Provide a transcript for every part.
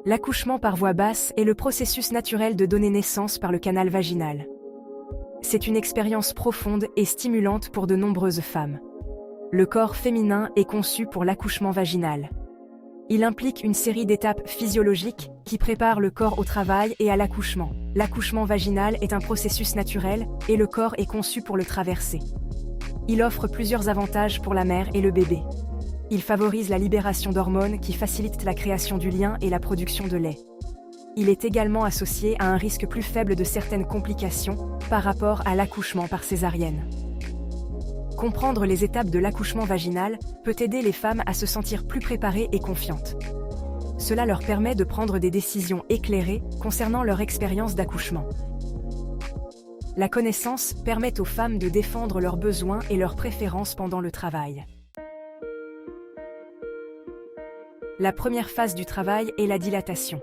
L'accouchement par voie basse est le processus naturel de donner naissance par le canal vaginal. C'est une expérience profonde et stimulante pour de nombreuses femmes. Le corps féminin est conçu pour l'accouchement vaginal. Il implique une série d'étapes physiologiques qui préparent le corps au travail et à l'accouchement. L'accouchement vaginal est un processus naturel et le corps est conçu pour le traverser. Il offre plusieurs avantages pour la mère et le bébé. Il favorise la libération d'hormones qui facilitent la création du lien et la production de lait. Il est également associé à un risque plus faible de certaines complications par rapport à l'accouchement par césarienne. Comprendre les étapes de l'accouchement vaginal peut aider les femmes à se sentir plus préparées et confiantes. Cela leur permet de prendre des décisions éclairées concernant leur expérience d'accouchement. La connaissance permet aux femmes de défendre leurs besoins et leurs préférences pendant le travail. La première phase du travail est la dilatation.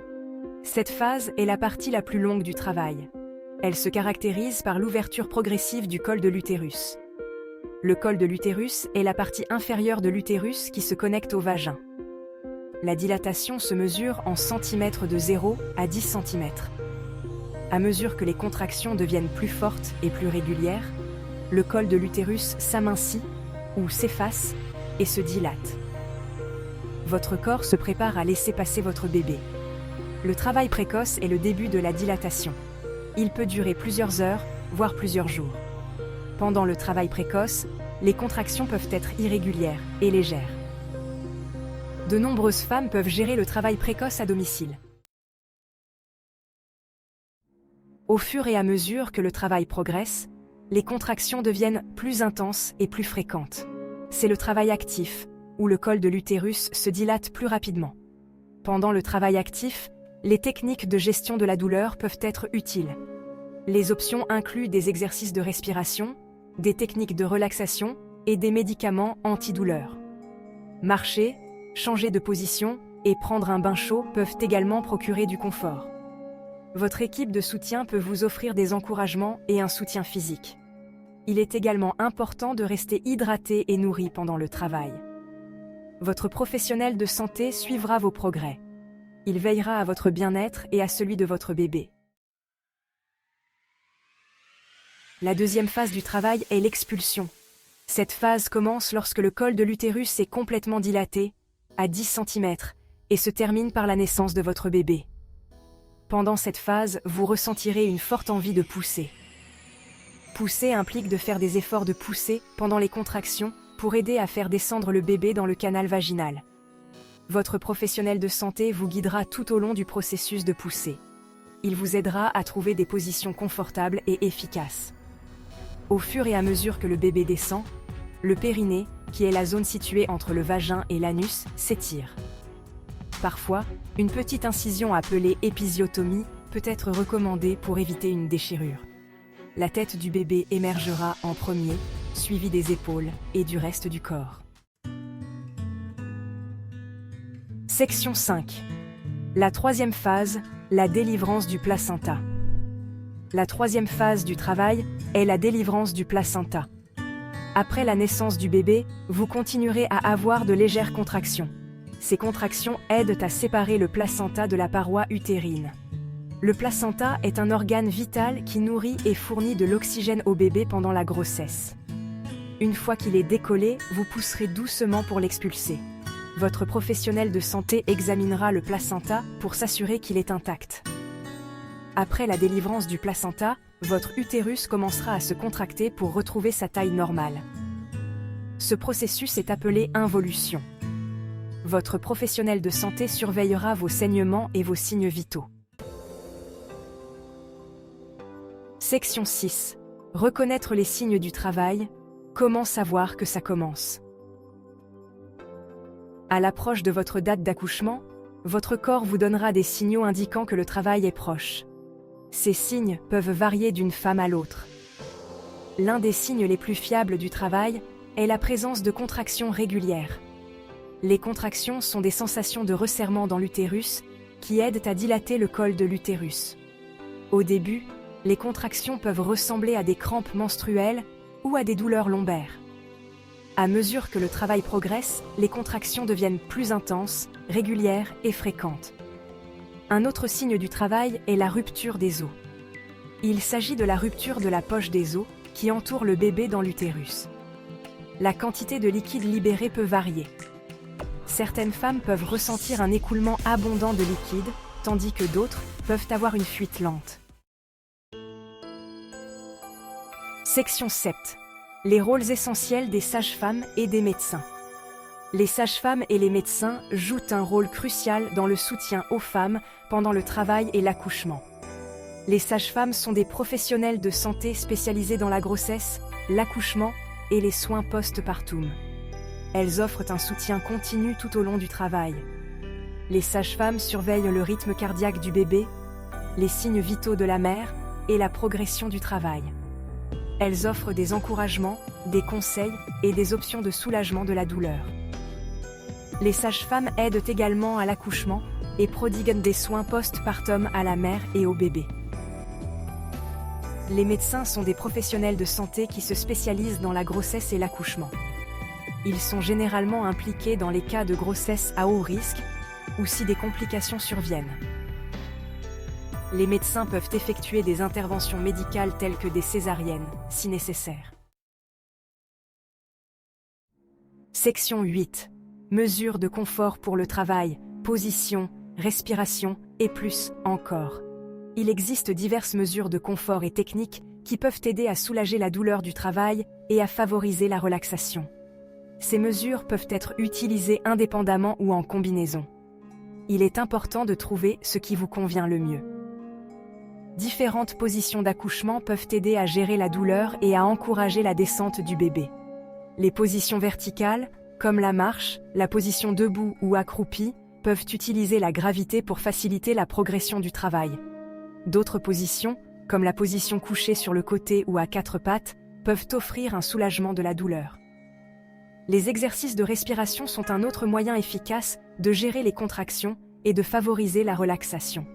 Cette phase est la partie la plus longue du travail. Elle se caractérise par l'ouverture progressive du col de l'utérus. Le col de l'utérus est la partie inférieure de l'utérus qui se connecte au vagin. La dilatation se mesure en centimètres de 0 à 10 cm. À mesure que les contractions deviennent plus fortes et plus régulières, le col de l'utérus s'amincit ou s'efface et se dilate. Votre corps se prépare à laisser passer votre bébé. Le travail précoce est le début de la dilatation. Il peut durer plusieurs heures, voire plusieurs jours. Pendant le travail précoce, les contractions peuvent être irrégulières et légères. De nombreuses femmes peuvent gérer le travail précoce à domicile. Au fur et à mesure que le travail progresse, les contractions deviennent plus intenses et plus fréquentes. C'est le travail actif, où le col de l'utérus se dilate plus rapidement. Pendant le travail actif, les techniques de gestion de la douleur peuvent être utiles. Les options incluent des exercices de respiration, des techniques de relaxation et des médicaments antidouleurs. Marcher, changer de position et prendre un bain chaud peuvent également procurer du confort. Votre équipe de soutien peut vous offrir des encouragements et un soutien physique. Il est également important de rester hydraté et nourri pendant le travail. Votre professionnel de santé suivra vos progrès. Il veillera à votre bien-être et à celui de votre bébé. La deuxième phase du travail est l'expulsion. Cette phase commence lorsque le col de l'utérus est complètement dilaté, à 10 cm, et se termine par la naissance de votre bébé. Pendant cette phase, vous ressentirez une forte envie de pousser. Pousser implique de faire des efforts de poussée pendant les contractions pour aider à faire descendre le bébé dans le canal vaginal. Votre professionnel de santé vous guidera tout au long du processus de poussée. Il vous aidera à trouver des positions confortables et efficaces. Au fur et à mesure que le bébé descend, le périnée, qui est la zone située entre le vagin et l'anus, s'étire. Parfois, une petite incision appelée épisiotomie peut être recommandée pour éviter une déchirure. La tête du bébé émergera en premier, suivi des épaules et du reste du corps. Section 5. La troisième phase, la délivrance du placenta. La troisième phase du travail est la délivrance du placenta. Après la naissance du bébé, vous continuerez à avoir de légères contractions. Ces contractions aident à séparer le placenta de la paroi utérine. Le placenta est un organe vital qui nourrit et fournit de l'oxygène au bébé pendant la grossesse. Une fois qu'il est décollé, vous pousserez doucement pour l'expulser. Votre professionnel de santé examinera le placenta pour s'assurer qu'il est intact. Après la délivrance du placenta, votre utérus commencera à se contracter pour retrouver sa taille normale. Ce processus est appelé involution. Votre professionnel de santé surveillera vos saignements et vos signes vitaux. Section 6. Reconnaître les signes du travail. Comment savoir que ça commence? À l'approche de votre date d'accouchement, votre corps vous donnera des signaux indiquant que le travail est proche. Ces signes peuvent varier d'une femme à l'autre. L'un des signes les plus fiables du travail est la présence de contractions régulières. Les contractions sont des sensations de resserrement dans l'utérus qui aident à dilater le col de l'utérus. Au début, les contractions peuvent ressembler à des crampes menstruelles ou à des douleurs lombaires. À mesure que le travail progresse, les contractions deviennent plus intenses, régulières et fréquentes. Un autre signe du travail est la rupture des os. Il s'agit de la rupture de la poche des os qui entoure le bébé dans l'utérus. La quantité de liquide libéré peut varier. Certaines femmes peuvent ressentir un écoulement abondant de liquide, tandis que d'autres peuvent avoir une fuite lente. Section 7. Les rôles essentiels des sages-femmes et des médecins. Les sages-femmes et les médecins jouent un rôle crucial dans le soutien aux femmes pendant le travail et l'accouchement. Les sages-femmes sont des professionnels de santé spécialisés dans la grossesse, l'accouchement et les soins post-partum. Elles offrent un soutien continu tout au long du travail. Les sages-femmes surveillent le rythme cardiaque du bébé, les signes vitaux de la mère et la progression du travail. Elles offrent des encouragements, des conseils et des options de soulagement de la douleur. Les sages-femmes aident également à l'accouchement et prodiguent des soins post-partum à la mère et au bébé. Les médecins sont des professionnels de santé qui se spécialisent dans la grossesse et l'accouchement. Ils sont généralement impliqués dans les cas de grossesse à haut risque ou si des complications surviennent. Les médecins peuvent effectuer des interventions médicales telles que des césariennes, si nécessaire. Section 8. Mesures de confort pour le travail, position, respiration et plus encore. Il existe diverses mesures de confort et techniques qui peuvent aider à soulager la douleur du travail et à favoriser la relaxation. Ces mesures peuvent être utilisées indépendamment ou en combinaison. Il est important de trouver ce qui vous convient le mieux. Différentes positions d'accouchement peuvent aider à gérer la douleur et à encourager la descente du bébé. Les positions verticales, comme la marche, la position debout ou accroupie, peuvent utiliser la gravité pour faciliter la progression du travail. D'autres positions, comme la position couchée sur le côté ou à quatre pattes, peuvent offrir un soulagement de la douleur. Les exercices de respiration sont un autre moyen efficace de gérer les contractions et de favoriser la relaxation.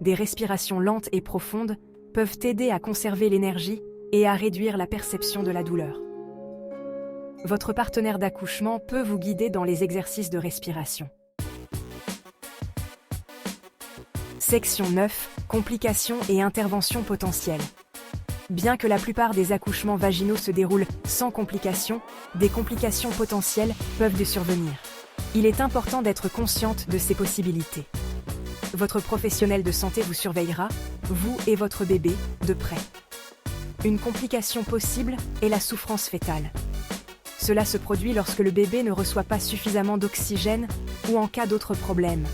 Des respirations lentes et profondes peuvent aider à conserver l'énergie et à réduire la perception de la douleur. Votre partenaire d'accouchement peut vous guider dans les exercices de respiration. Section 9. Complications et interventions potentielles. Bien que la plupart des accouchements vaginaux se déroulent sans complications, des complications potentielles peuvent survenir. Il est important d'être consciente de ces possibilités. Votre professionnel de santé vous surveillera, vous et votre bébé, de près. Une complication possible est la souffrance fœtale. Cela se produit lorsque le bébé ne reçoit pas suffisamment d'oxygène ou en cas d'autres problèmes.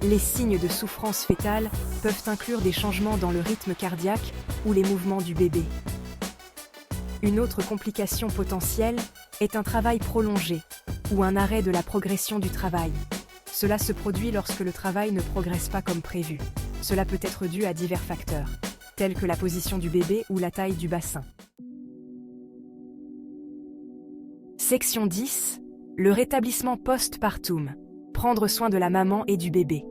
Les signes de souffrance fœtale peuvent inclure des changements dans le rythme cardiaque ou les mouvements du bébé. Une autre complication potentielle est un travail prolongé ou un arrêt de la progression du travail. Cela se produit lorsque le travail ne progresse pas comme prévu. Cela peut être dû à divers facteurs, tels que la position du bébé ou la taille du bassin. Section 10. Le rétablissement post-partum. Prendre soin de la maman et du bébé.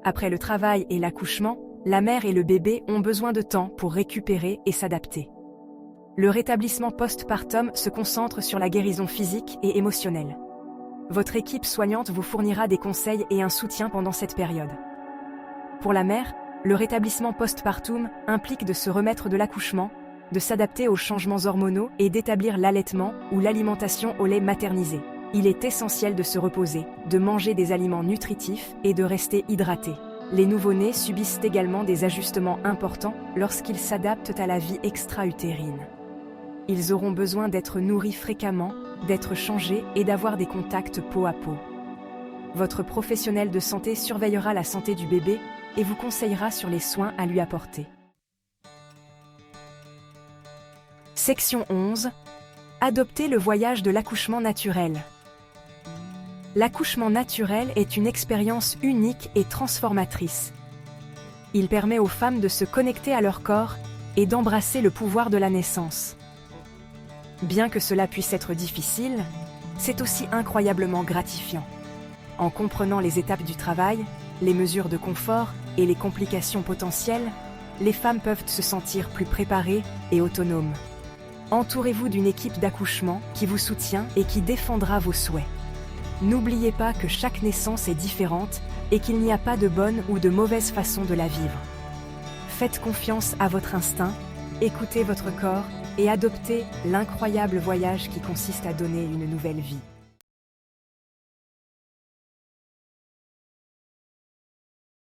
Après le travail et l'accouchement, la mère et le bébé ont besoin de temps pour récupérer et s'adapter. Le rétablissement post-partum se concentre sur la guérison physique et émotionnelle. Votre équipe soignante vous fournira des conseils et un soutien pendant cette période. Pour la mère, le rétablissement post-partum implique de se remettre de l'accouchement, de s'adapter aux changements hormonaux et d'établir l'allaitement ou l'alimentation au lait maternisé. Il est essentiel de se reposer, de manger des aliments nutritifs et de rester hydraté. Les nouveau-nés subissent également des ajustements importants lorsqu'ils s'adaptent à la vie extra-utérine. Ils auront besoin d'être nourris fréquemment, d'être changés et d'avoir des contacts peau à peau. Votre professionnel de santé surveillera la santé du bébé et vous conseillera sur les soins à lui apporter. Section 11. Adopter le voyage de l'accouchement naturel. L'accouchement naturel est une expérience unique et transformatrice. Il permet aux femmes de se connecter à leur corps et d'embrasser le pouvoir de la naissance. Bien que cela puisse être difficile, c'est aussi incroyablement gratifiant. En comprenant les étapes du travail, les mesures de confort et les complications potentielles, les femmes peuvent se sentir plus préparées et autonomes. Entourez-vous d'une équipe d'accouchement qui vous soutient et qui défendra vos souhaits. N'oubliez pas que chaque naissance est différente et qu'il n'y a pas de bonne ou de mauvaise façon de la vivre. Faites confiance à votre instinct, écoutez votre corps et adoptez l'incroyable voyage qui consiste à donner une nouvelle vie.